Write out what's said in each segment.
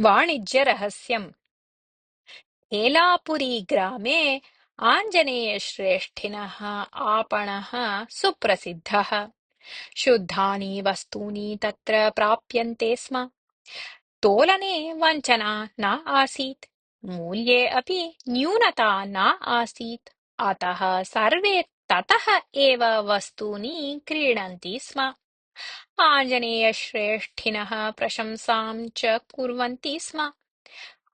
वाणिज्यरहस्यम्। येलापुरीग्रामे आञ्जनेयश्रेष्ठिनः आपणः सुप्रसिद्धः। शुद्धानि वस्तूनि तत्र प्राप्यन्ते स्म। तोलने वञ्चना न आसीत्, मूल्ये अपि न्यूनता न आसीत्। अतः सर्वे ततः एव वस्तूनि क्रीणन्ति स्म। आञ्जनेयश्रेष्ठिनः प्रशंसां च कुर्वन्ति स्म।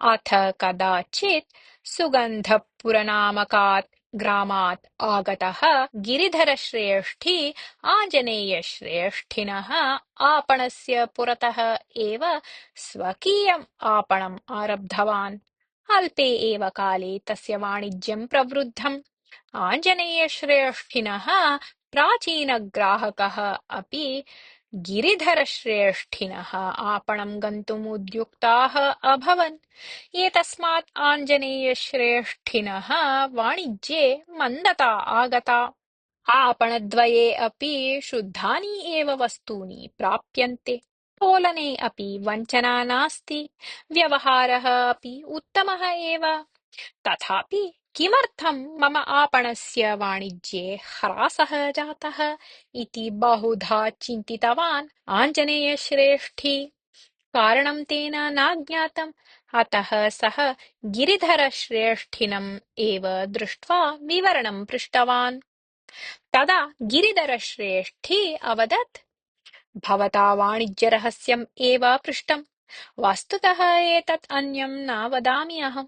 अथ कदाचित् सुगन्धपुरनामकात् ग्रामात् आगतः गिरिधरश्रेष्ठी आञ्जनेयश्रेष्ठिनः आपणस्य पुरतः एव स्वकीयम् आपणम् आरब्धवान्। अल्पे एव काले तस्य वाणिज्यं प्रवृद्धम्। आञ्जनेयश्रेष्ठिनः प्राचीनग्राहकः अपि गिरिधरश्रेष्ठिनः आपणं गन्तुम् उद्युक्ताः अभवन्। एतस्मात् आञ्जनेयश्रेष्ठिनः वाणिज्ये मन्दता आगता। आपणद्वये अपि शुद्धानि एव वस्तूनि प्राप्यन्ते। तोलने अपि वञ्चना नास्ति। व्यवहारः अपि उत्तमः एव। तथापि किमर्थं मम आपणस्य वाणिज्ये ह्रासः जातः इति बहुधा चिन्तितवान् आञ्जनेयश्रेष्ठी। कारणं तेन नाज्ञातम्। अतः सः गिरिधरश्रेष्ठिनम् एव दृष्ट्वा विवरणं पृष्टवान्। तदा गिरिधरश्रेष्ठी अवदत्, भवता वाणिज्यरहस्यम् एव पृष्टम्। वस्तुतः एतत् अन्यं न वदामि अहम्।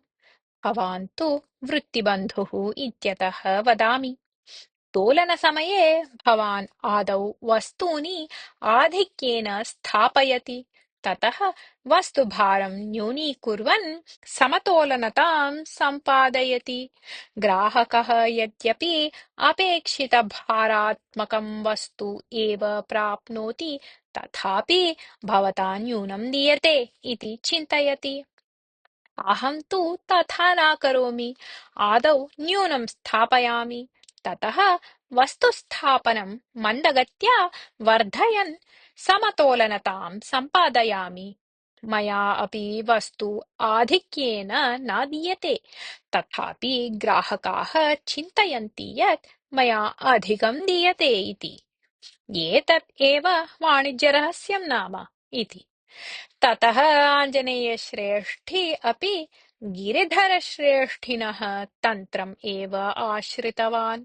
भवान् तु वृत्तिबन्धुः इत्यतः वदामि। तोलनसमये भवान् आदौ वस्तूनि आधिक्येन स्थापयति। ततः वस्तुभारं न्यूनीकुर्वन् समतोलनतां सम्पादयति। ग्राहकः यद्यपि अपेक्षितभारात्मकं वस्तु एव प्राप्नोति, तथापि भवता न्यूनं दीयते इति चिन्तयति। अहं तु तथा न करोमि। आदौ न्यूनं स्थापयामि, ततः वस्तुस्थापनं मन्दगत्या वर्धयन् समतोलनतां सम्पादयामि। मया अपि वस्तु आधिक्येन न दीयते, तथापि ग्राहकाः चिन्तयन्ति यत् मया अधिकं दीयते इति। एतत् एव वाणिज्यरहस्यं नाम इति। ततः आञ्जनेयश्रेष्ठी अपि गिरिधरश्रेष्ठिनः तन्त्रम् एव आश्रितवान्।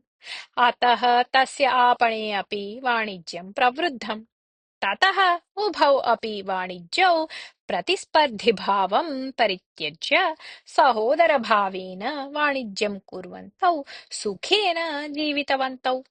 अतः तस्य आपणे अपि वाणिज्यं प्रवृद्धम्। ततः उभौ अपि वाणिज्यौ प्रतिस्पर्धिभावं परित्यज्य सहोदरभावेन वाणिज्यं कुर्वन्तौ सुखेन जीवितवन्तौ।